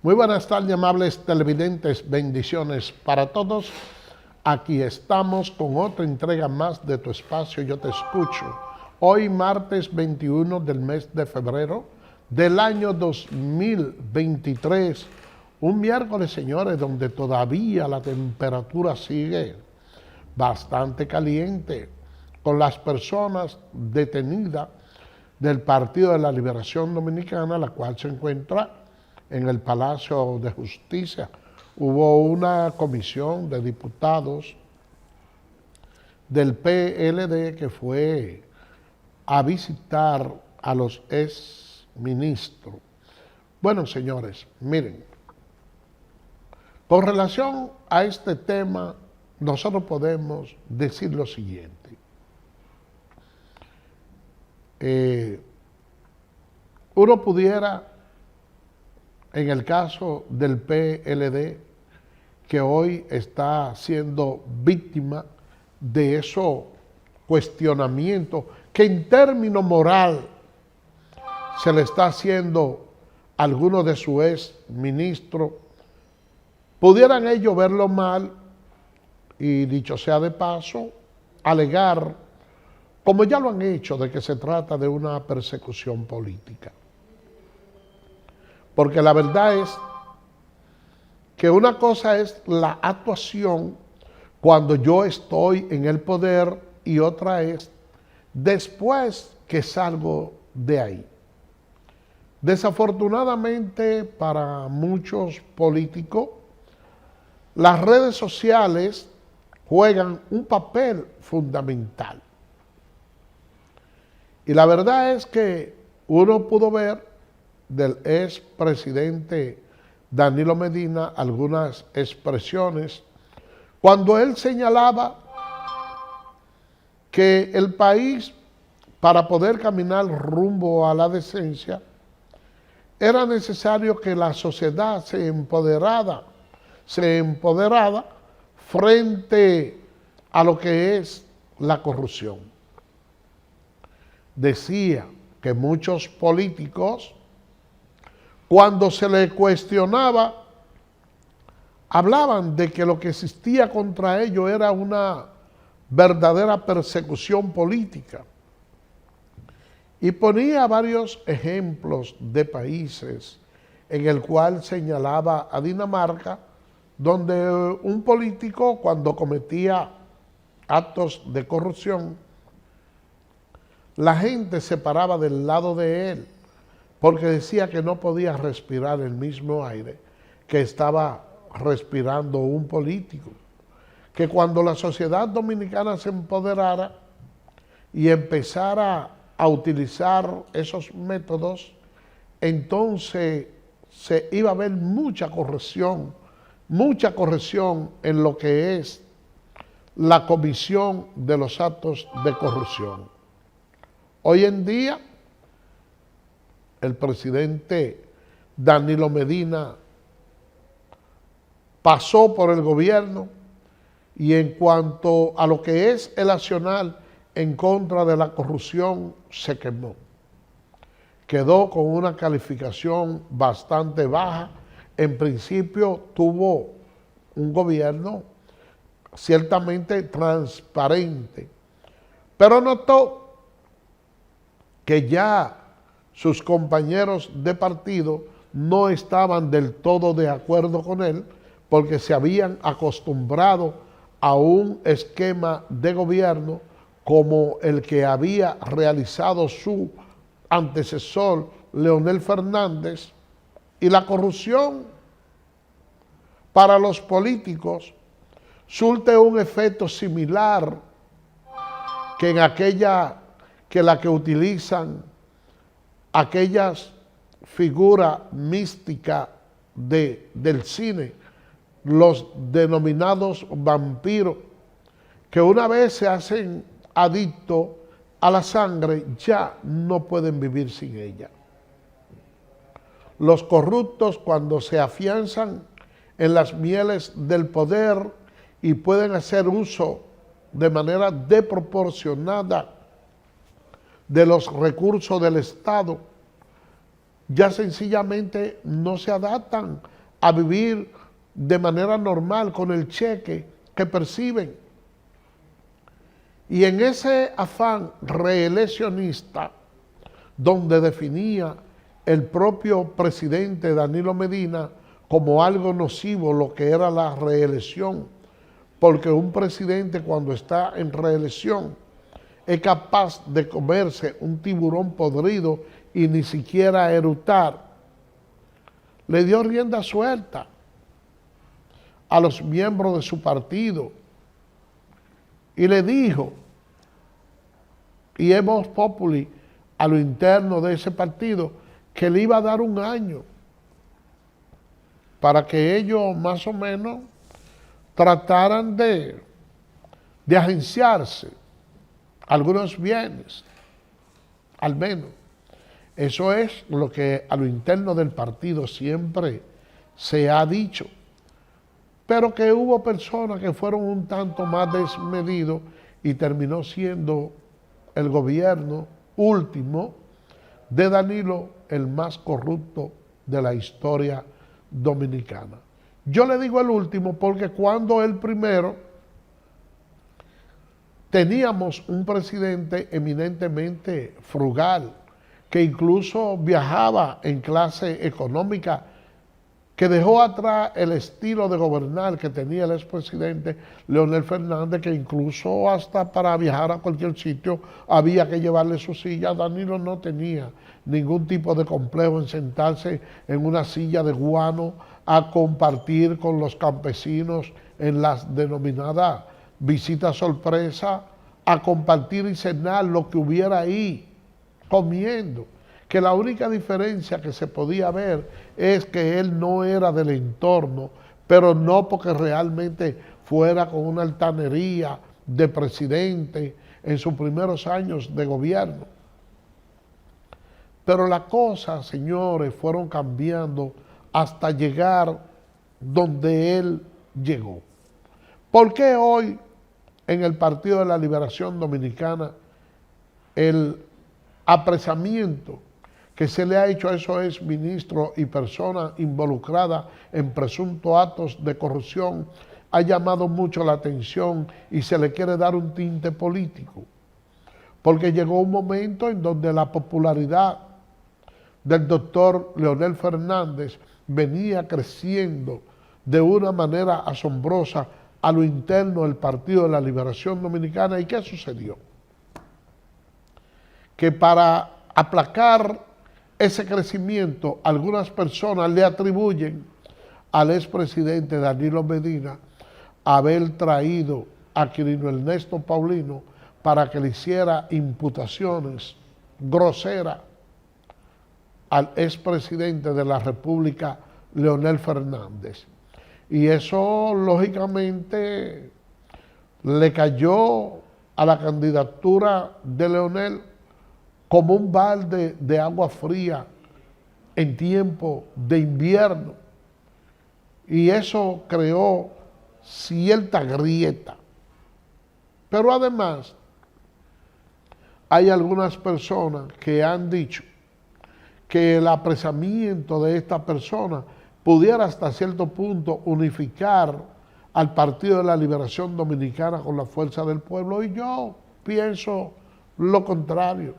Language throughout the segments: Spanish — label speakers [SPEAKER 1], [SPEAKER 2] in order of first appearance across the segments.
[SPEAKER 1] Muy buenas tardes, amables televidentes, bendiciones para todos. Aquí estamos con otra entrega más de tu espacio Yo Te Escucho. Hoy martes 21 del mes de febrero del año 2023. Un miércoles, señores, donde todavía la temperatura sigue bastante caliente, con las personas detenidas del Partido de la Liberación Dominicana, la cual se encuentra en el Palacio de Justicia. Hubo una comisión de diputados del PLD que fue a visitar a los exministros. Bueno, señores, miren, con relación a este tema, nosotros podemos decir lo siguiente. Uno pudiera, en el caso del PLD, que hoy está siendo víctima de esos cuestionamientos que en términos moral se le está haciendo a algunos de sus ex ministros, pudieran ellos verlo mal y, dicho sea de paso, alegar, como ya lo han hecho, de que se trata de una persecución política. Porque la verdad es que una cosa es la actuación cuando yo estoy en el poder y otra es después que salgo de ahí. Desafortunadamente para muchos políticos, las redes sociales juegan un papel fundamental. Y la verdad es que uno pudo ver del expresidente Danilo Medina algunas expresiones cuando él señalaba que el país, para poder caminar rumbo a la decencia, era necesario que la sociedad se empoderara frente a lo que es la corrupción. Decía que muchos políticos, cuando se le cuestionaba, hablaban de que lo que existía contra ellos era una verdadera persecución política. Y ponía varios ejemplos de países en el cual señalaba a Dinamarca, donde un político, cuando cometía actos de corrupción, la gente se paraba del lado de él, porque decía que no podía respirar el mismo aire que estaba respirando un político. Que cuando la sociedad dominicana se empoderara y empezara a utilizar esos métodos, entonces se iba a ver mucha corrección en lo que es la comisión de los actos de corrupción. Hoy en día, el presidente Danilo Medina pasó por el gobierno y en cuanto a lo que es el accionar en contra de la corrupción, se quemó. Quedó con una calificación bastante baja. En principio tuvo un gobierno ciertamente transparente, pero notó que ya sus compañeros de partido no estaban del todo de acuerdo con él porque se habían acostumbrado a un esquema de gobierno como el que había realizado su antecesor Leonel Fernández, y la corrupción para los políticos surte un efecto similar que en la que utilizan aquellas figuras místicas del cine, los denominados vampiros, que una vez se hacen adictos a la sangre, ya no pueden vivir sin ella. Los corruptos, cuando se afianzan en las mieles del poder y pueden hacer uso de manera desproporcionada de los recursos del Estado, ya sencillamente no se adaptan a vivir de manera normal con el cheque que perciben. Y en ese afán reeleccionista, donde definía el propio presidente Danilo Medina como algo nocivo lo que era la reelección, porque un presidente cuando está en reelección es capaz de comerse un tiburón podrido y ni siquiera eructar, le dio rienda suelta a los miembros de su partido y le dijo, y es vox populi a lo interno de ese partido, que le iba a dar un año para que ellos más o menos trataran de agenciarse algunos bienes, al menos. Eso es lo que a lo interno del partido siempre se ha dicho. Pero que hubo personas que fueron un tanto más desmedidos y terminó siendo el gobierno último de Danilo el más corrupto de la historia dominicana. Yo le digo el último porque cuando el primero teníamos un presidente eminentemente frugal, que incluso viajaba en clase económica, que dejó atrás el estilo de gobernar que tenía el expresidente Leonel Fernández, que incluso hasta para viajar a cualquier sitio había que llevarle su silla. Danilo no tenía ningún tipo de complejo en sentarse en una silla de guano a compartir con los campesinos en las denominadas visitas sorpresa, a compartir y cenar lo que hubiera ahí comiendo, que la única diferencia que se podía ver es que él no era del entorno, pero no porque realmente fuera con una altanería de presidente en sus primeros años de gobierno. Pero las cosas, señores, fueron cambiando hasta llegar donde él llegó. ¿Por qué hoy en el Partido de la Liberación Dominicana el apresamiento que se le ha hecho a esos exministros y personas involucradas en presuntos actos de corrupción ha llamado mucho la atención y se le quiere dar un tinte político? Porque llegó un momento en donde la popularidad del doctor Leonel Fernández venía creciendo de una manera asombrosa a lo interno del Partido de la Liberación Dominicana. ¿Y qué sucedió? Que para aplacar ese crecimiento, algunas personas le atribuyen al expresidente Danilo Medina haber traído a Quirino Ernesto Paulino para que le hiciera imputaciones groseras al expresidente de la República, Leonel Fernández. Y eso, lógicamente, le cayó a la candidatura de Leonel como un balde de agua fría en tiempo de invierno. Y eso creó cierta grieta. Pero además, hay algunas personas que han dicho que el apresamiento de esta persona pudiera hasta cierto punto unificar al Partido de la Liberación Dominicana con la fuerza del pueblo, y yo pienso lo contrario.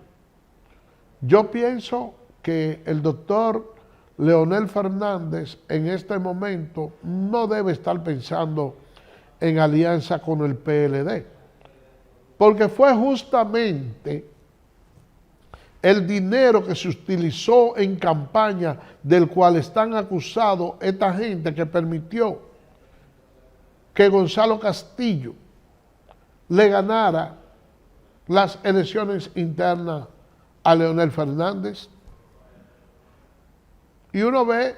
[SPEAKER 1] Yo pienso que el doctor Leonel Fernández en este momento no debe estar pensando en alianza con el PLD, porque fue justamente el dinero que se utilizó en campaña del cual están acusados esta gente que permitió que Gonzalo Castillo le ganara las elecciones internas a Leonel Fernández. Y uno ve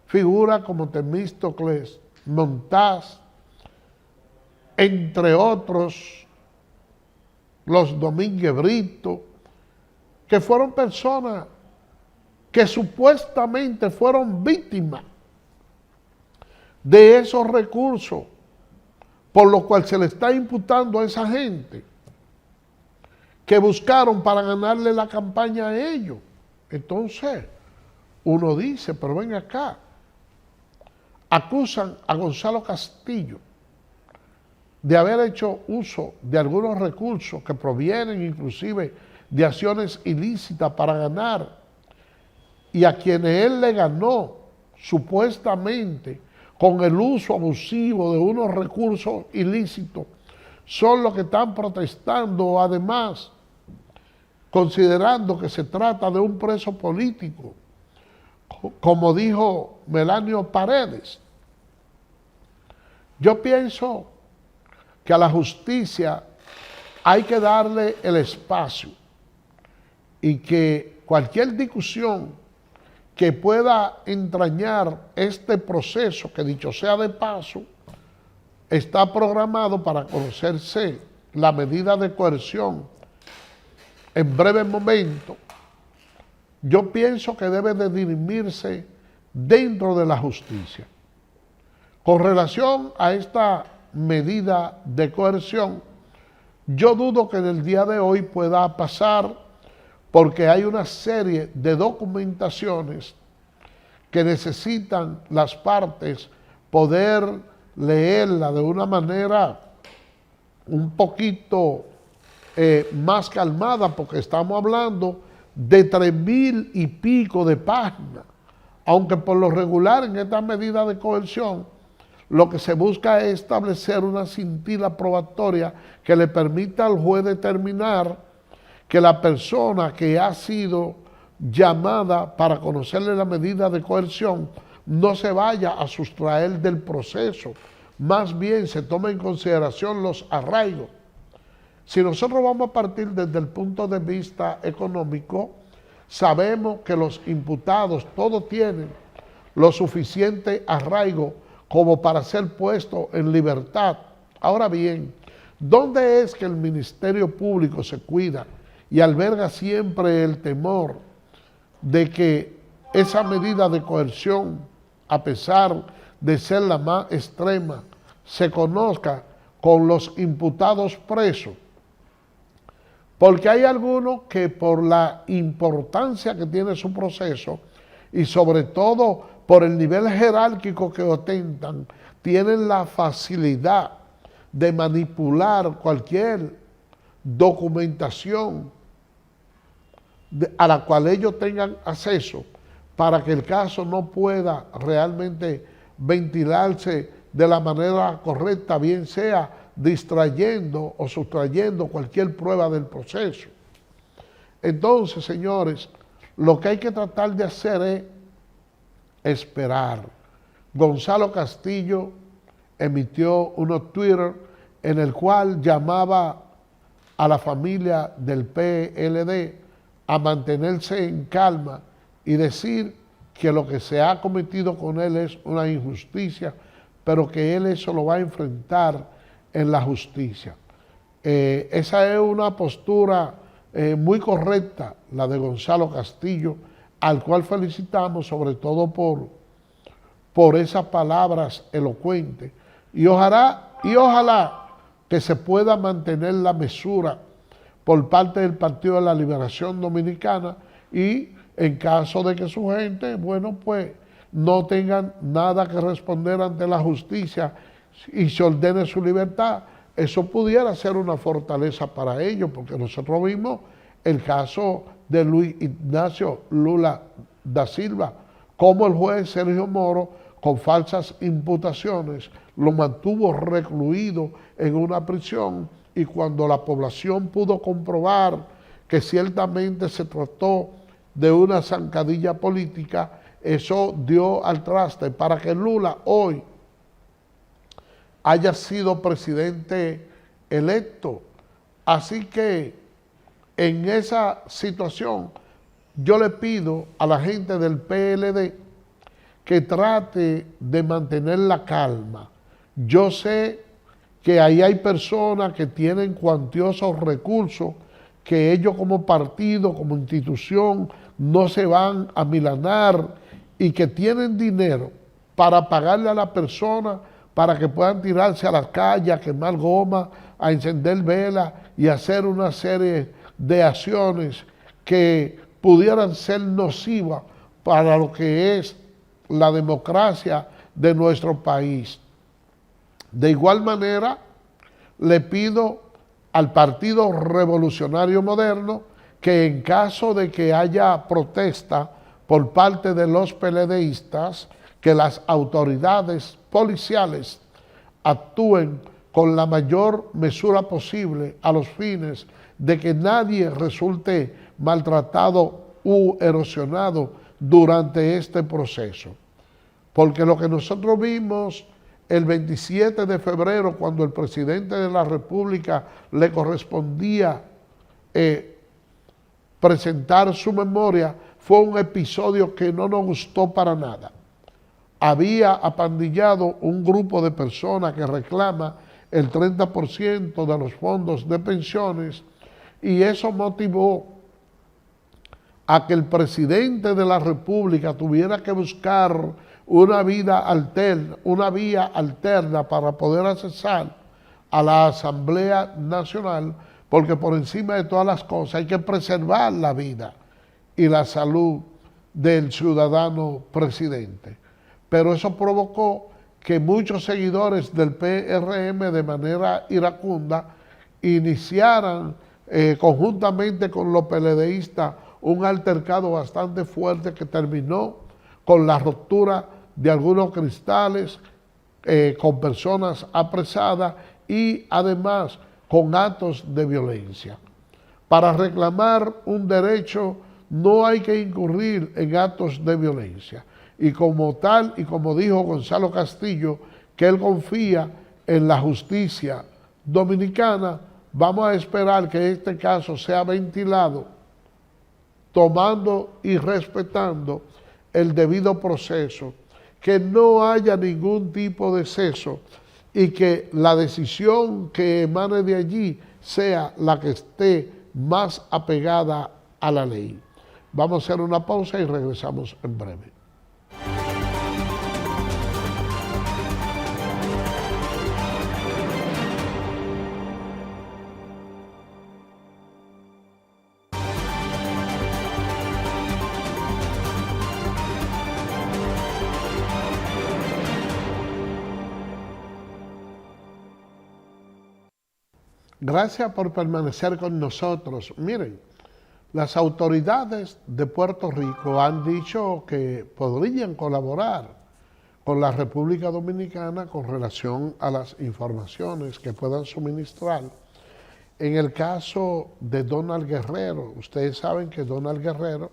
[SPEAKER 1] figuras como Temístocles Montaz, entre otros los Domínguez Brito, que fueron personas que supuestamente fueron víctimas de esos recursos, por lo cual se le está imputando a esa gente que buscaron para ganarle la campaña a ellos. Entonces, uno dice, pero ven acá, acusan a Gonzalo Castillo de haber hecho uso de algunos recursos que provienen inclusive de acciones ilícitas para ganar, y a quienes él le ganó supuestamente con el uso abusivo de unos recursos ilícitos, son los que están protestando, además, considerando que se trata de un preso político, como dijo Melanio Paredes. Yo pienso que a la justicia hay que darle el espacio y que cualquier discusión que pueda entrañar este proceso, que dicho sea de paso, está programado para conocerse la medida de coerción en breve momento. Yo pienso que debe de dirimirse dentro de la justicia. Con relación a esta medida de coerción, yo dudo que en el día de hoy pueda pasar, porque hay una serie de documentaciones que necesitan las partes poder leerla de una manera un poquito más calmada, porque estamos hablando de 3,000 y pico de páginas, aunque por lo regular en esta medida de coerción lo que se busca es establecer una cintila probatoria que le permita al juez determinar que la persona que ha sido llamada para conocerle la medida de coerción no se vaya a sustraer del proceso, más bien se toma en consideración los arraigos. Si nosotros vamos a partir desde el punto de vista económico, sabemos que los imputados todos tienen lo suficiente arraigo como para ser puestos en libertad. Ahora bien, ¿dónde es que el Ministerio Público se cuida y alberga siempre el temor de que esa medida de coerción, a pesar de ser la más extrema, se conozca con los imputados presos? Porque hay algunos que por la importancia que tiene su proceso y sobre todo por el nivel jerárquico que ostentan, tienen la facilidad de manipular cualquier documentación a la cual ellos tengan acceso para que el caso no pueda realmente ventilarse de la manera correcta, bien sea distrayendo o sustrayendo cualquier prueba del proceso. Entonces, señores, lo que hay que tratar de hacer es esperar. Gonzalo Castillo emitió unos Twitter en el cual llamaba a la familia del PLD a mantenerse en calma y decir que lo que se ha cometido con él es una injusticia, pero que él eso lo va a enfrentar en la justicia. Esa es una postura muy correcta, la de Gonzalo Castillo, al cual felicitamos sobre todo por esas palabras elocuentes. Y ojalá que se pueda mantener la mesura por parte del Partido de la Liberación Dominicana, y en caso de que su gente, bueno, pues no tengan nada que responder ante la justicia y se ordene su libertad, eso pudiera ser una fortaleza para ellos, porque nosotros vimos el caso de Luis Ignacio Lula da Silva, como el juez Sergio Moro, con falsas imputaciones, lo mantuvo recluido en una prisión, y cuando la población pudo comprobar que ciertamente se trató de una zancadilla política, eso dio al traste para que Lula hoy haya sido presidente electo. Así que en esa situación yo le pido a la gente del PLD que trate de mantener la calma. Yo sé que ahí hay personas que tienen cuantiosos recursos que ellos como partido, como institución, no se van a milanar, y que tienen dinero para pagarle a la persona para que puedan tirarse a las calles, a quemar goma, a encender velas y hacer una serie de acciones que pudieran ser nocivas para lo que es la democracia de nuestro país. De igual manera, le pido al Partido Revolucionario Moderno que en caso de que haya protesta por parte de los PLDistas, que las autoridades policiales actúen con la mayor mesura posible a los fines de que nadie resulte maltratado u erosionado durante este proceso. Porque lo que nosotros vimos el 27 de febrero, cuando el presidente de la República le correspondía presentar su memoria, fue un episodio que no nos gustó para nada. Había apandillado un grupo de personas que reclama el 30% de los fondos de pensiones, y eso motivó a que el presidente de la República tuviera que buscar una vía alterna para poder accesar a la Asamblea Nacional, porque por encima de todas las cosas hay que preservar la vida y la salud del ciudadano presidente. Pero eso provocó que muchos seguidores del PRM de manera iracunda iniciaran conjuntamente con los PLDistas un altercado bastante fuerte que terminó con la ruptura de algunos cristales, con personas apresadas y además con actos de violencia. Para reclamar un derecho no hay que incurrir en actos de violencia. Y como tal, y como dijo Gonzalo Castillo, que él confía en la justicia dominicana, vamos a esperar que este caso sea ventilado, tomando y respetando el debido proceso, que no haya ningún tipo de exceso y que la decisión que emane de allí sea la que esté más apegada a la ley. Vamos a hacer una pausa y regresamos en breve. Gracias por permanecer con nosotros. Miren, las autoridades de Puerto Rico han dicho que podrían colaborar con la República Dominicana con relación a las informaciones que puedan suministrar. En el caso de Donald Guerrero, ustedes saben que Donald Guerrero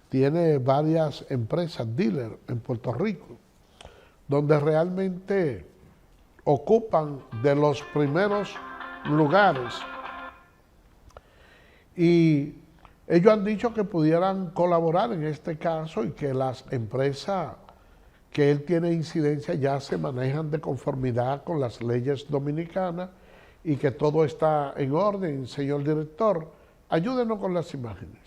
[SPEAKER 1] tiene varias empresas dealer en Puerto Rico, donde realmente ocupan de los primeros lugares, y ellos han dicho que pudieran colaborar en este caso y que las empresas que él tiene incidencia ya se manejan de conformidad con las leyes dominicanas y que todo está en orden. Señor director, ayúdenos con las imágenes.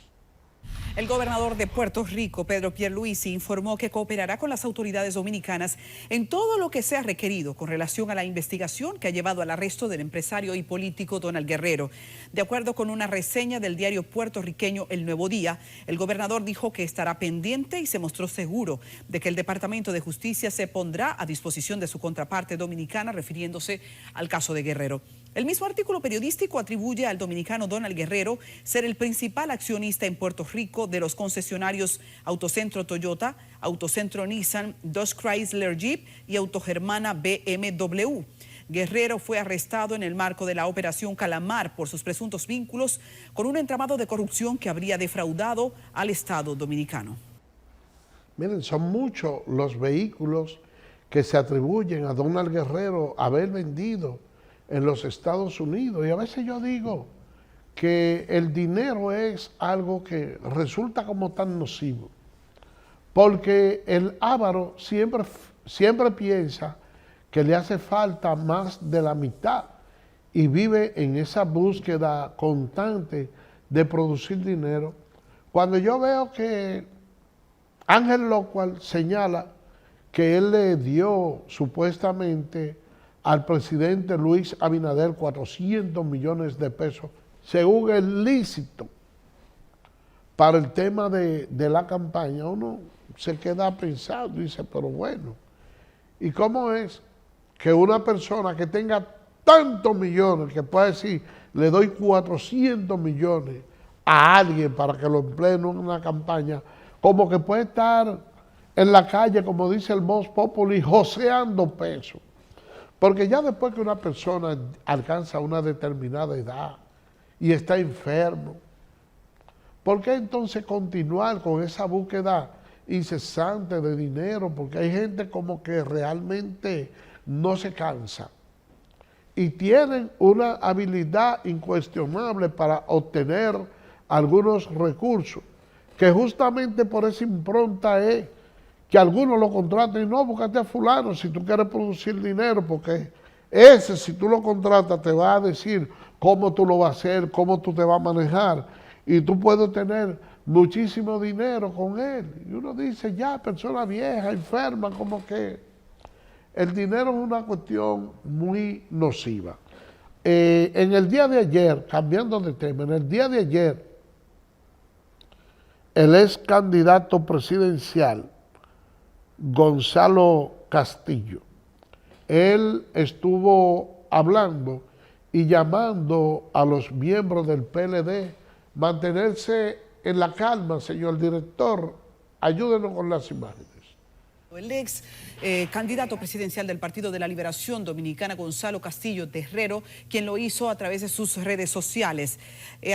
[SPEAKER 2] El gobernador de Puerto Rico, Pedro Pierluisi, informó que cooperará con las autoridades dominicanas en todo lo que sea requerido con relación a la investigación que ha llevado al arresto del empresario y político Donald Guerrero. De acuerdo con una reseña del diario puertorriqueño El Nuevo Día, el gobernador dijo que estará pendiente y se mostró seguro de que el Departamento de Justicia se pondrá a disposición de su contraparte dominicana, refiriéndose al caso de Guerrero. El mismo artículo periodístico atribuye al dominicano Donald Guerrero ser el principal accionista en Puerto Rico de los concesionarios Autocentro Toyota, Autocentro Nissan, Dodge Chrysler Jeep y Autogermana BMW. Guerrero fue arrestado en el marco de la Operación Calamar por sus presuntos vínculos con un entramado de corrupción que habría defraudado al Estado dominicano.
[SPEAKER 1] Miren, son muchos los vehículos que se atribuyen a Donald Guerrero haber vendido en los Estados Unidos, y a veces yo digo que el dinero es algo que resulta como tan nocivo, porque el avaro siempre piensa que le hace falta más de la mitad y vive en esa búsqueda constante de producir dinero. Cuando yo veo que Ángel Locual señala que él le dio supuestamente al presidente Luis Abinader 400 millones de pesos, según el lícito, para el tema de la campaña, uno se queda pensando y dice, pero bueno, ¿Y cómo es que una persona que tenga tantos millones, que pueda decir, le doy 400 millones a alguien para que lo emplee en una campaña, como que puede estar en la calle, como dice el Vox Populi, joseando pesos? Porque ya después que una persona alcanza una determinada edad y está enfermo, ¿por qué entonces continuar con esa búsqueda incesante de dinero? Porque hay gente como que realmente no se cansa y tienen una habilidad incuestionable para obtener algunos recursos, que justamente por esa impronta es que algunos lo contratan y no, búscate a fulano si tú quieres producir dinero, porque ese, si tú lo contratas, te va a decir cómo tú lo vas a hacer, cómo tú te vas a manejar, y tú puedes tener muchísimo dinero con él. Y uno dice, ya, persona vieja, enferma, como que el dinero es una cuestión muy nociva. En el día de ayer, cambiando de tema, en el día de ayer, el ex candidato presidencial, Gonzalo Castillo, él estuvo hablando y llamando a los miembros del PLD mantenerse en la calma. Señor director, ayúdenos con las imágenes.
[SPEAKER 2] El ex candidato presidencial del Partido de la Liberación Dominicana, Gonzalo Castillo Terrero, quien lo hizo a través de sus redes sociales.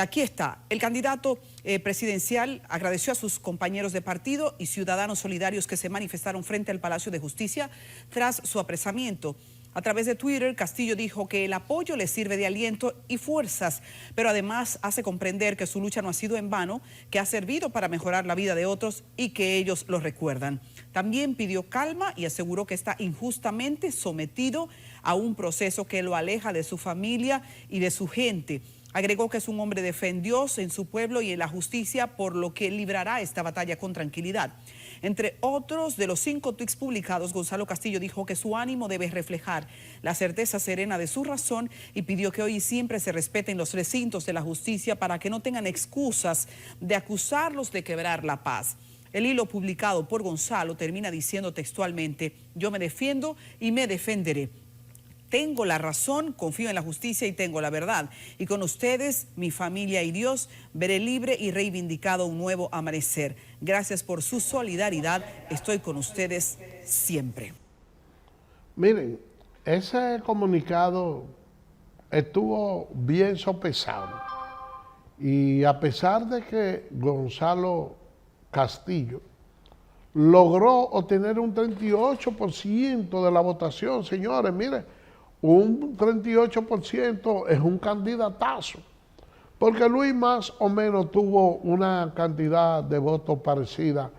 [SPEAKER 2] Aquí está. El candidato presidencial agradeció a sus compañeros de partido y ciudadanos solidarios que se manifestaron frente al Palacio de Justicia tras su apresamiento. A través de Twitter, Castillo dijo que el apoyo le sirve de aliento y fuerzas, pero además hace comprender que su lucha no ha sido en vano, que ha servido para mejorar la vida de otros y que ellos lo recuerdan. También pidió calma y aseguró que está injustamente sometido a un proceso que lo aleja de su familia y de su gente. Agregó que es un hombre de fe en Dios, en su pueblo y en la justicia, por lo que librará esta batalla con tranquilidad. Entre otros de los 5 tweets publicados, Gonzalo Castillo dijo que su ánimo debe reflejar la certeza serena de su razón y pidió que hoy y siempre se respeten los recintos de la justicia para que no tengan excusas de acusarlos de quebrar la paz. El hilo publicado por Gonzalo termina diciendo textualmente: yo me defiendo y me defenderé. Tengo la razón, confío en la justicia y tengo la verdad. Y con ustedes, mi familia y Dios, veré libre y reivindicado un nuevo amanecer. Gracias por su solidaridad. Estoy con ustedes siempre.
[SPEAKER 1] Miren, ese comunicado estuvo bien sopesado. Y a pesar de que Gonzalo Castillo logró obtener un 38% de la votación, señores, miren, un 38% es un candidatazo, porque Luis más o menos tuvo una cantidad de votos parecida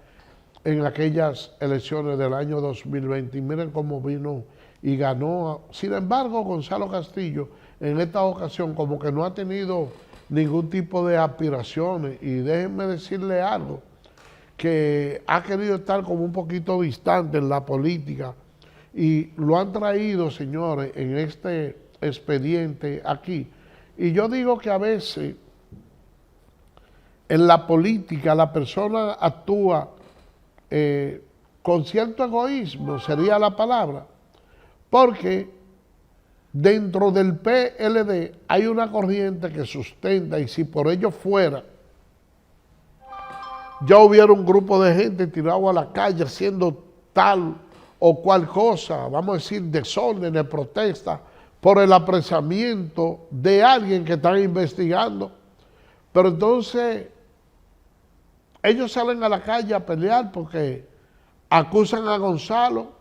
[SPEAKER 1] en aquellas elecciones del año 2020, y miren cómo vino y ganó. Sin embargo, Gonzalo Castillo en esta ocasión como que no ha tenido ningún tipo de aspiraciones, y déjenme decirle algo, que ha querido estar como un poquito distante en la política, y lo han traído, señores, en este expediente aquí. Y yo digo que a veces en la política la persona actúa con cierto egoísmo, sería la palabra, porque dentro del PLD hay una corriente que sustenta, y si por ello fuera, ya hubiera un grupo de gente tirado a la calle haciendo tal o cual cosa, vamos a decir, desórdenes, protesta, por el apresamiento de alguien que están investigando. Pero entonces, ellos salen a la calle a pelear porque acusan a Gonzalo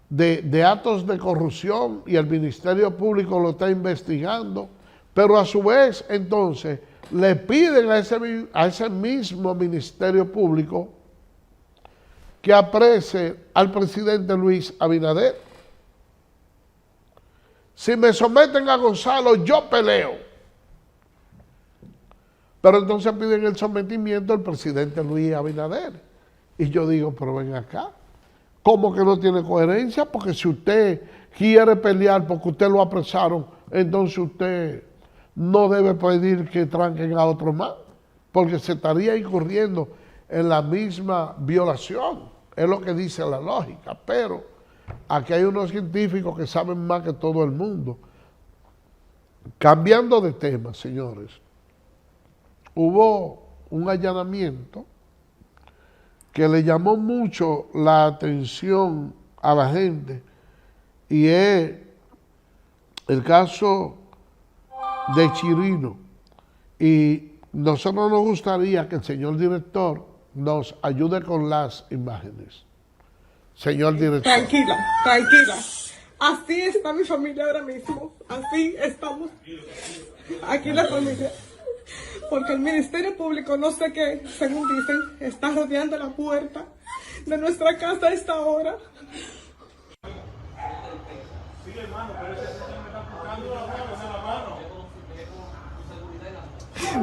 [SPEAKER 1] de actos de corrupción y el Ministerio Público lo está investigando, pero a su vez, entonces, le piden a ese mismo Ministerio Público que aprese al presidente Luis Abinader. Si me someten a Gonzalo, yo peleo. Pero entonces piden el sometimiento al presidente Luis Abinader. Y yo digo, pero ven acá, ¿cómo que no tiene coherencia? Porque si usted quiere pelear porque usted lo apresaron, entonces usted no debe pedir que tranquen a otro más, porque se estaría incurriendo en la misma violación, es lo que dice la lógica. Pero aquí hay unos científicos que saben más que todo el mundo. Cambiando de tema, señores, hubo un allanamiento que le llamó mucho la atención a la gente y es el caso de Chirino. Y nosotros nos gustaría que el señor director nos ayude con las imágenes. Señor director.
[SPEAKER 3] Tranquila, tranquila. Así está mi familia ahora mismo. Así estamos. Aquí la familia. Porque el Ministerio Público, no sé qué, según dicen, está rodeando la puerta de nuestra casa a esta hora.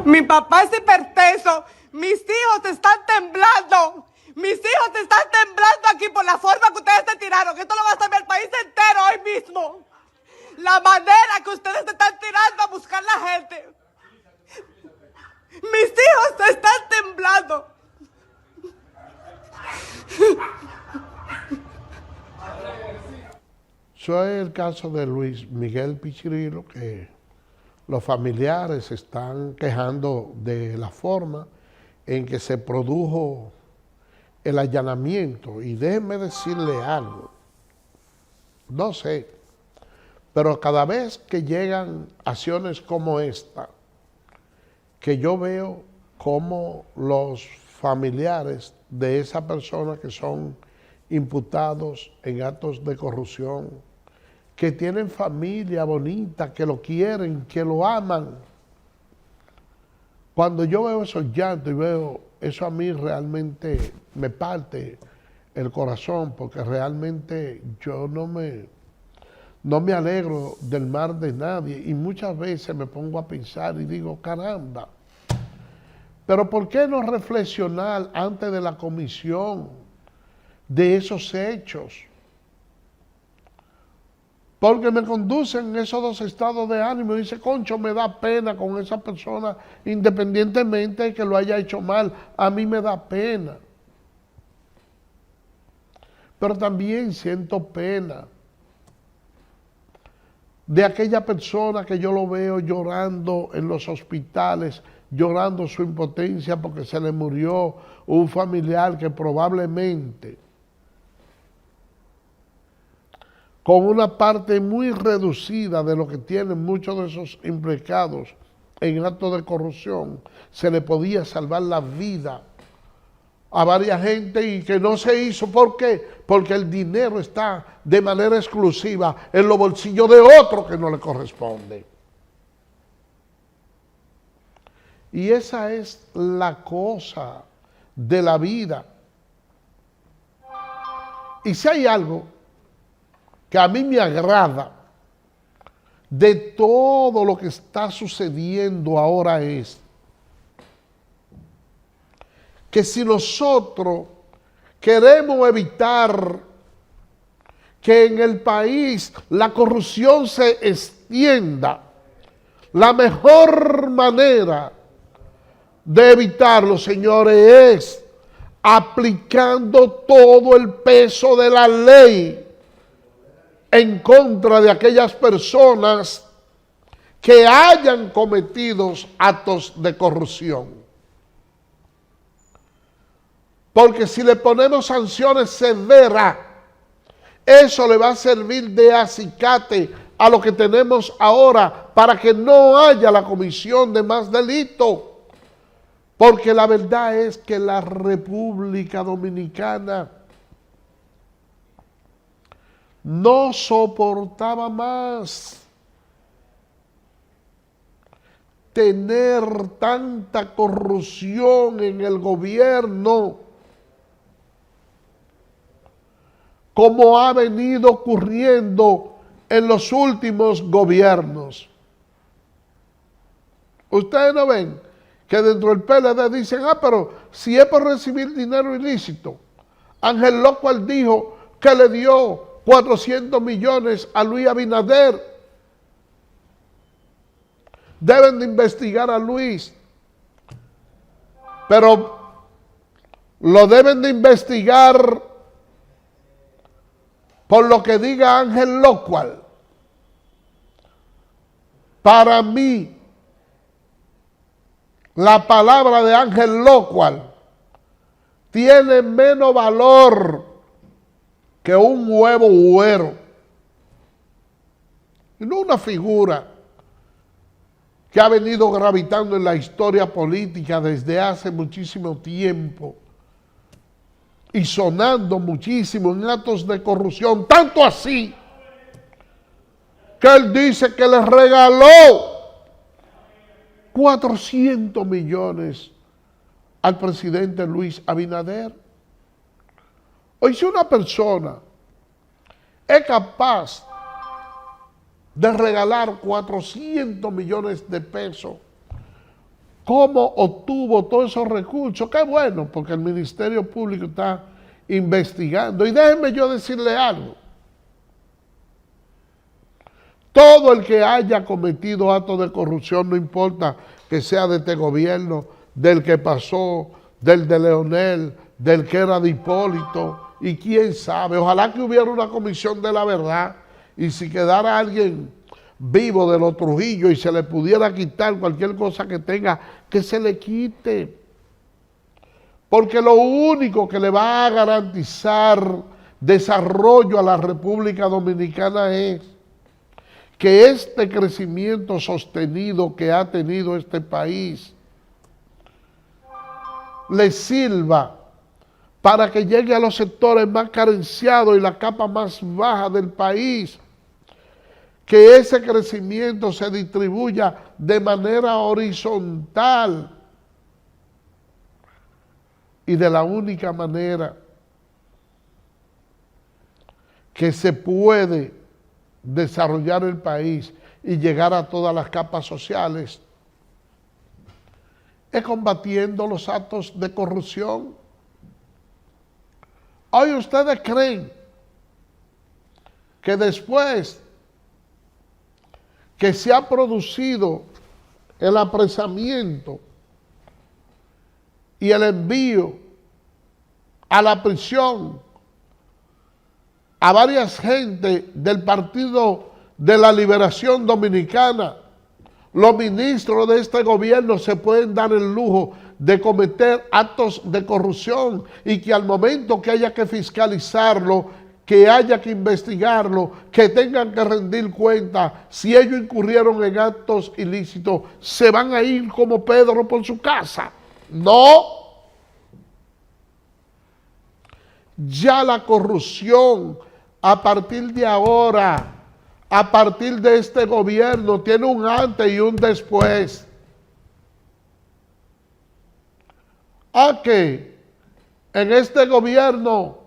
[SPEAKER 3] Mi papá es hipertenso. Mis hijos están temblando. Mis hijos están temblando aquí por la forma que ustedes se tiraron. Esto lo va a saber el país entero hoy mismo. La manera que ustedes se están tirando a buscar la gente. Mis hijos están temblando.
[SPEAKER 1] Eso es el caso de Luis Miguel Pichirilo, que los familiares están quejando de la forma en que se produjo el allanamiento. Y déjenme decirle algo, no sé, pero cada vez que llegan acciones como esta, que yo veo como los familiares de esa persona que son imputados en actos de corrupción, que tienen familia bonita, que lo quieren, que lo aman. Cuando yo veo esos llantos y veo eso, a mí realmente me parte el corazón, porque realmente yo no me alegro del mal de nadie, y muchas veces me pongo a pensar y digo, caramba, pero ¿por qué no reflexionar antes de la comisión de esos hechos? Porque me conducen esos dos estados de ánimo y dice, concho, me da pena con esa persona, independientemente de que lo haya hecho mal, a mí me da pena. Pero también siento pena de aquella persona que yo lo veo llorando en los hospitales, llorando su impotencia porque se le murió un familiar que probablemente, con una parte muy reducida de lo que tienen muchos de esos implicados en actos de corrupción, se le podía salvar la vida a varias gente y que no se hizo. ¿Por qué? Porque el dinero está de manera exclusiva en los bolsillos de otro que no le corresponde. Y esa es la cosa de la vida. Y si hay algo que a mí me agrada de todo lo que está sucediendo ahora, es que si nosotros queremos evitar que en el país la corrupción se extienda, la mejor manera de evitarlo, señores, es aplicando todo el peso de la ley en contra de aquellas personas que hayan cometido actos de corrupción. Porque si le ponemos sanciones severas, eso le va a servir de acicate a lo que tenemos ahora para que no haya la comisión de más delitos. Porque la verdad es que la República Dominicana no soportaba más tener tanta corrupción en el gobierno como ha venido ocurriendo en los últimos gobiernos. Ustedes no ven que dentro del PLD dicen, pero si es por recibir dinero ilícito. Ángel López dijo que le dio 400 millones a Luis Abinader. Deben de investigar a Luis, pero lo deben de investigar por lo que diga Ángel Locual. Para mí, la palabra de Ángel Locual tiene menos valor que un huevo huero. Y no una figura que ha venido gravitando en la historia política desde hace muchísimo tiempo y sonando muchísimo en actos de corrupción, tanto así que él dice que le regaló 400 millones al presidente Luis Abinader. Hoy, si una persona es capaz de regalar 400 millones de pesos, ¿cómo obtuvo todos esos recursos? Qué bueno, porque el Ministerio Público está investigando. Y déjenme yo decirle algo. Todo el que haya cometido actos de corrupción, no importa que sea de este gobierno, del que pasó, del de Leonel, del que era de Hipólito, y quién sabe, ojalá que hubiera una comisión de la verdad, y si quedara alguien vivo de los Trujillo y se le pudiera quitar cualquier cosa que tenga, que se le quite. Porque lo único que le va a garantizar desarrollo a la República Dominicana es que este crecimiento sostenido que ha tenido este país le sirva para que llegue a los sectores más carenciados y la capa más baja del país, que ese crecimiento se distribuya de manera horizontal y de la única manera que se puede desarrollar el país y llegar a todas las capas sociales es combatiendo los actos de corrupción. Hoy ustedes creen que después que se ha producido el apresamiento y el envío a la prisión a varias gentes del Partido de la Liberación Dominicana, los ministros de este gobierno se pueden dar el lujo de cometer actos de corrupción y que al momento que haya que fiscalizarlo, que haya que investigarlo, que tengan que rendir cuenta, si ellos incurrieron en actos ilícitos, se van a ir como Pedro por su casa? No. Ya la corrupción, a partir de ahora, a partir de este gobierno, tiene un antes y un después. ¿A qué? En este gobierno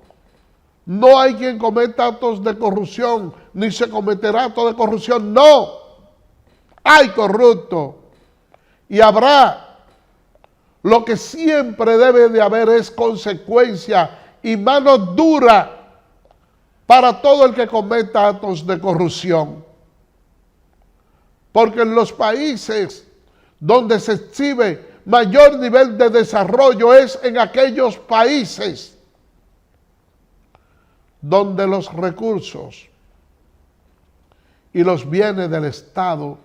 [SPEAKER 1] no hay quien cometa actos de corrupción, ni se cometerá actos de corrupción. No, hay corruptos y habrá. Lo que siempre debe de haber es consecuencia y mano dura para todo el que cometa actos de corrupción. Porque en los países donde se exhibe mayor nivel de desarrollo es en aquellos países donde los recursos y los bienes del Estado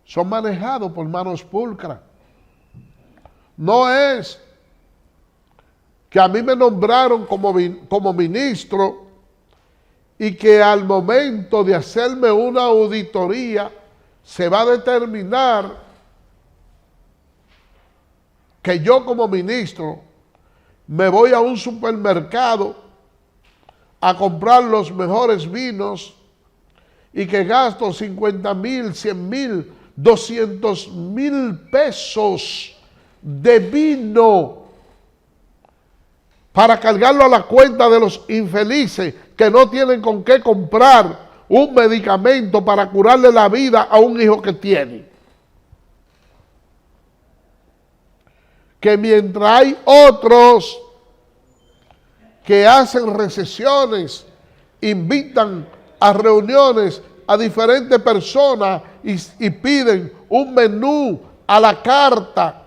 [SPEAKER 1] son manejados por manos pulcras. No es que a mí me nombraron como ministro y que al momento de hacerme una auditoría se va a determinar que yo como ministro me voy a un supermercado a comprar los mejores vinos y que gasto 50,000, 100,000, 200,000 pesos de vino para cargarlo a la cuenta de los infelices que no tienen con qué comprar un medicamento para curarle la vida a un hijo que tiene. Que mientras hay otros que hacen recesiones, invitan a reuniones a diferentes personas y piden un menú a la carta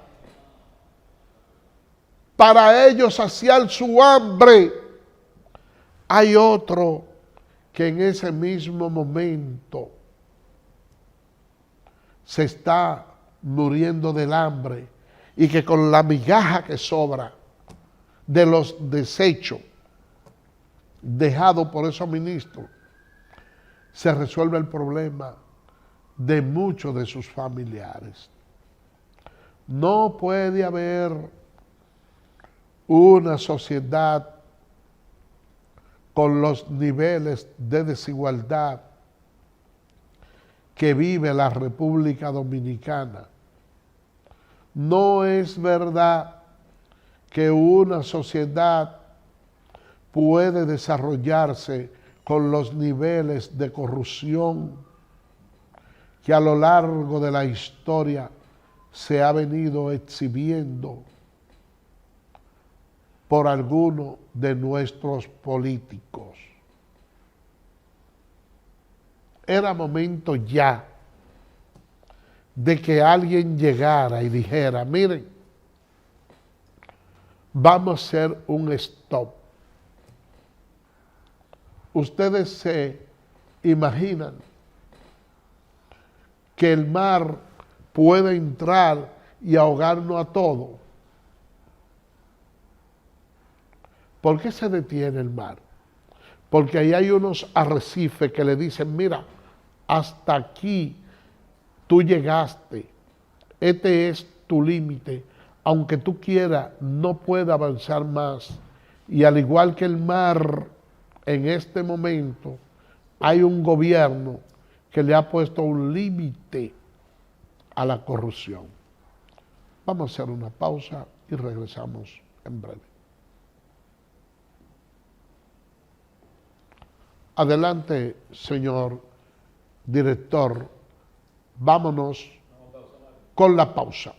[SPEAKER 1] para ellos saciar su hambre, Hay otro que en ese mismo momento se está muriendo del hambre y que con la migaja que sobra de los desechos dejados por esos ministros se resuelve el problema de muchos de sus familiares. No puede haber una sociedad con los niveles de desigualdad que vive la República Dominicana. No es verdad que una sociedad puede desarrollarse con los niveles de corrupción que a lo largo de la historia se ha venido exhibiendo por algunos de nuestros políticos. Era momento ya de que alguien llegara y dijera, miren, vamos a hacer un stop. Ustedes se imaginan que el mar puede entrar y ahogarnos a todos. ¿Por qué se detiene el mar? Porque ahí hay unos arrecifes que le dicen, mira, hasta aquí tú llegaste, este es tu límite, aunque tú quieras, no puede avanzar más. Y al igual que el mar, en este momento, hay un gobierno que le ha puesto un límite a la corrupción. Vamos a hacer una pausa y regresamos en breve. Adelante, señor director. Vámonos con la pausa.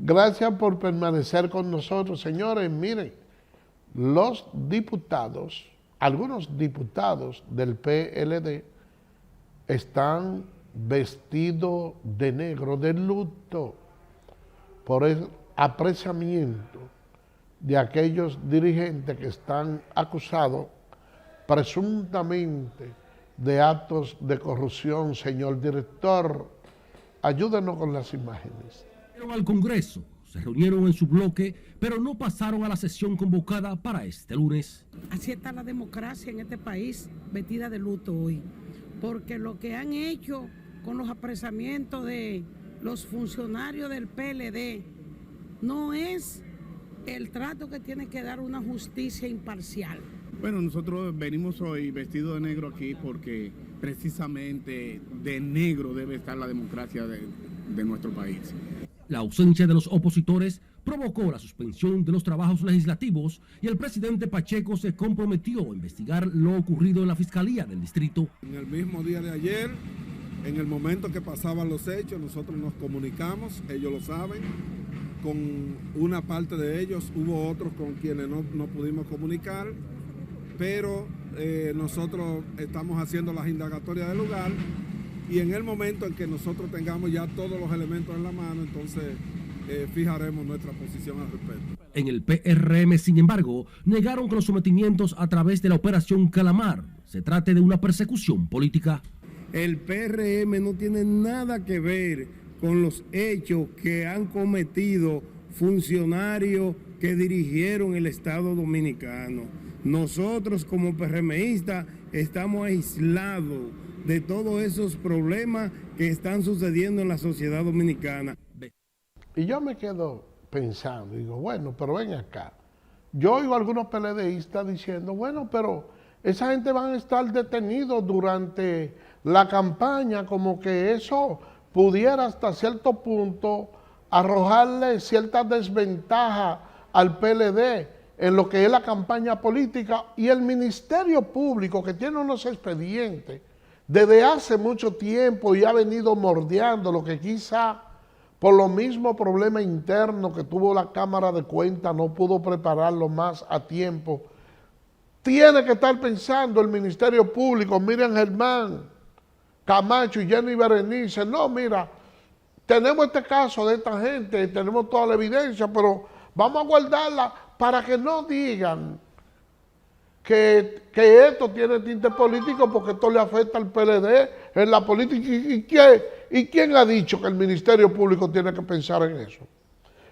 [SPEAKER 1] Gracias por permanecer con nosotros, señores. Miren, los diputados, algunos diputados del PLD están vestidos de negro, de luto, por el apresamiento de aquellos dirigentes que están acusados presuntamente de actos de corrupción. Señor director, ayúdenos con las imágenes.
[SPEAKER 4] Al Congreso, se reunieron en su bloque, pero no pasaron a la sesión convocada para este lunes.
[SPEAKER 5] Así está la democracia en este país, vestida de luto hoy, porque lo que han hecho con los apresamientos de los funcionarios del PLD no es el trato que tiene que dar una justicia imparcial.
[SPEAKER 6] Bueno, nosotros venimos hoy vestidos de negro aquí porque precisamente de negro debe estar la democracia de nuestro país.
[SPEAKER 4] La ausencia de los opositores provocó la suspensión de los trabajos legislativos y el presidente Pacheco se comprometió a investigar lo ocurrido en la Fiscalía del Distrito.
[SPEAKER 7] En el mismo día de ayer, en el momento que pasaban los hechos, nosotros nos comunicamos, ellos lo saben, con una parte de ellos, hubo otros con quienes no pudimos comunicar, pero nosotros estamos haciendo las indagatorias del lugar. Y en el momento en que nosotros tengamos ya todos los elementos en la mano, entonces fijaremos nuestra posición al respecto.
[SPEAKER 4] En el PRM, sin embargo, negaron que los sometimientos a través de la Operación Calamar se trate de una persecución política.
[SPEAKER 6] El PRM no tiene nada que ver con los hechos que han cometido funcionarios que dirigieron el Estado Dominicano. Nosotros como PRMistas estamos aislados de todos esos problemas que están sucediendo en la sociedad dominicana.
[SPEAKER 1] Y yo me quedo pensando, digo, bueno, pero ven acá. Yo oigo a algunos PLDistas diciendo, bueno, pero esa gente van a estar detenidos durante la campaña, como que eso pudiera hasta cierto punto arrojarle cierta desventaja al PLD en lo que es la campaña política, y el Ministerio Público, que tiene unos expedientes desde hace mucho tiempo y ha venido mordeando lo que quizá por lo mismo problema interno que tuvo la Cámara de Cuentas, no pudo prepararlo más a tiempo. Tiene que estar pensando el Ministerio Público, Miriam Germán, Camacho y Jenny Berenice, no, mira, tenemos este caso de esta gente, tenemos toda la evidencia, pero vamos a guardarla para que no digan que esto tiene tinte político porque esto le afecta al PLD en la política. ¿Y quién ha dicho que el Ministerio Público tiene que pensar en eso?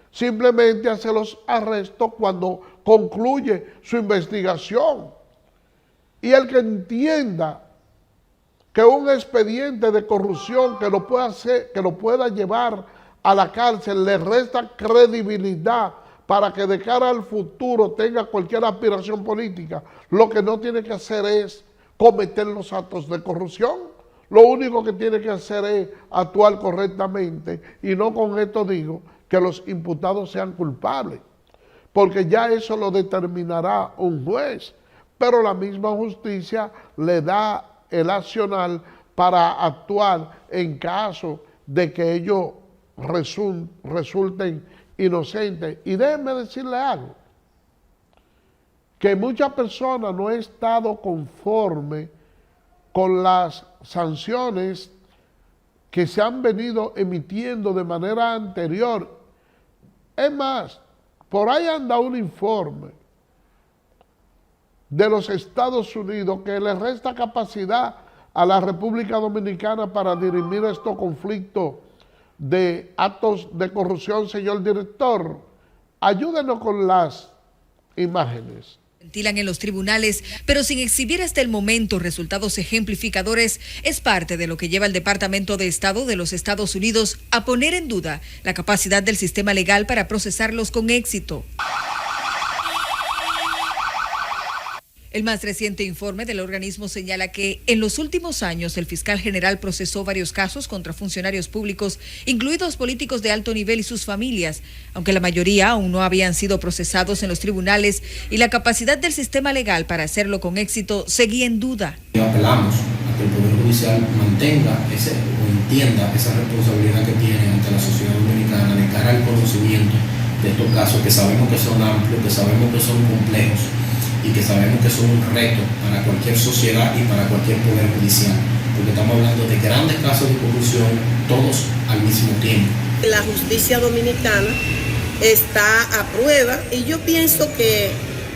[SPEAKER 1] Simplemente hace los arrestos cuando concluye su investigación. Y el que entienda que un expediente de corrupción que lo pueda llevar a la cárcel le resta credibilidad para que de cara al futuro tenga cualquier aspiración política, lo que no tiene que hacer es cometer los actos de corrupción. Lo único que tiene que hacer es actuar correctamente, y no con esto digo que los imputados sean culpables, porque ya eso lo determinará un juez, pero la misma justicia le da el accionar para actuar en caso de que ellos resulten inocentes. Y déjenme decirle algo, que muchas personas no han estado conformes con las sanciones que se han venido emitiendo de manera anterior. Es más, por ahí anda un informe de los Estados Unidos que le resta capacidad a la República Dominicana para dirimir estos conflictos de actos de corrupción. Señor director, ayúdenos con las imágenes.
[SPEAKER 8] Ventilan en los tribunales, pero sin exhibir hasta el momento resultados ejemplificadores, es parte de lo que lleva el Departamento de Estado de los Estados Unidos a poner en duda la capacidad del sistema legal para procesarlos con éxito. El más reciente informe del organismo señala que en los últimos años el fiscal general procesó varios casos contra funcionarios públicos, incluidos políticos de alto nivel y sus familias, aunque la mayoría aún no habían sido procesados en los tribunales y la capacidad del sistema legal para hacerlo con éxito seguía en duda.
[SPEAKER 9] Apelamos a que el Poder Judicial mantenga o entienda esa responsabilidad que tiene ante la sociedad dominicana de cara al conocimiento de estos casos que sabemos que son amplios, que sabemos que son complejos y que sabemos que son un reto para cualquier sociedad y para cualquier poder judicial, porque estamos hablando de grandes casos de corrupción, todos al mismo tiempo.
[SPEAKER 10] La justicia dominicana está a prueba y yo pienso que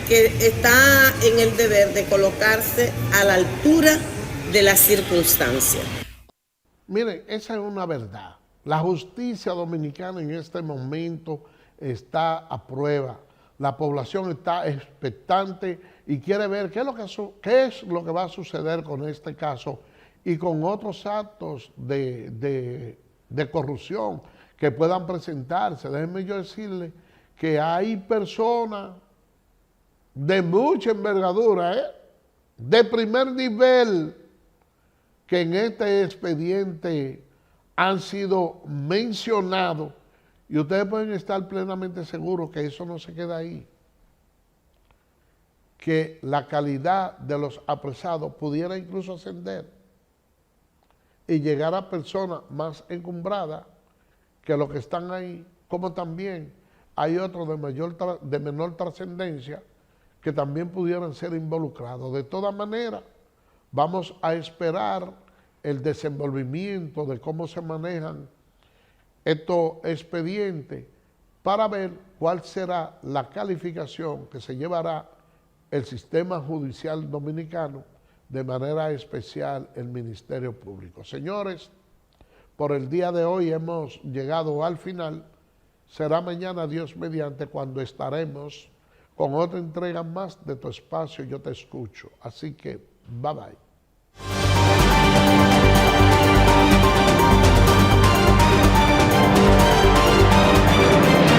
[SPEAKER 10] está en el deber de colocarse a la altura de las circunstancias.
[SPEAKER 1] Miren, esa es una verdad. La justicia dominicana en este momento está a prueba. La población está expectante y quiere ver qué es lo que va a suceder con este caso y con otros actos de corrupción que puedan presentarse. Déjenme yo decirle que hay personas de mucha envergadura, de primer nivel, que en este expediente han sido mencionados. Y ustedes pueden estar plenamente seguros que eso no se queda ahí. Que la calidad de los apresados pudiera incluso ascender y llegar a personas más encumbradas que los que están ahí, como también hay otros de menor trascendencia que también pudieran ser involucrados. De todas maneras, vamos a esperar el desenvolvimiento de cómo se manejan estos expedientes para ver cuál será la calificación que se llevará el sistema judicial dominicano, de manera especial el Ministerio Público. Señores, por el día de hoy hemos llegado al final. Será mañana, Dios mediante, cuando estaremos con otra entrega más de tu espacio Yo Te Escucho. Así que, bye bye.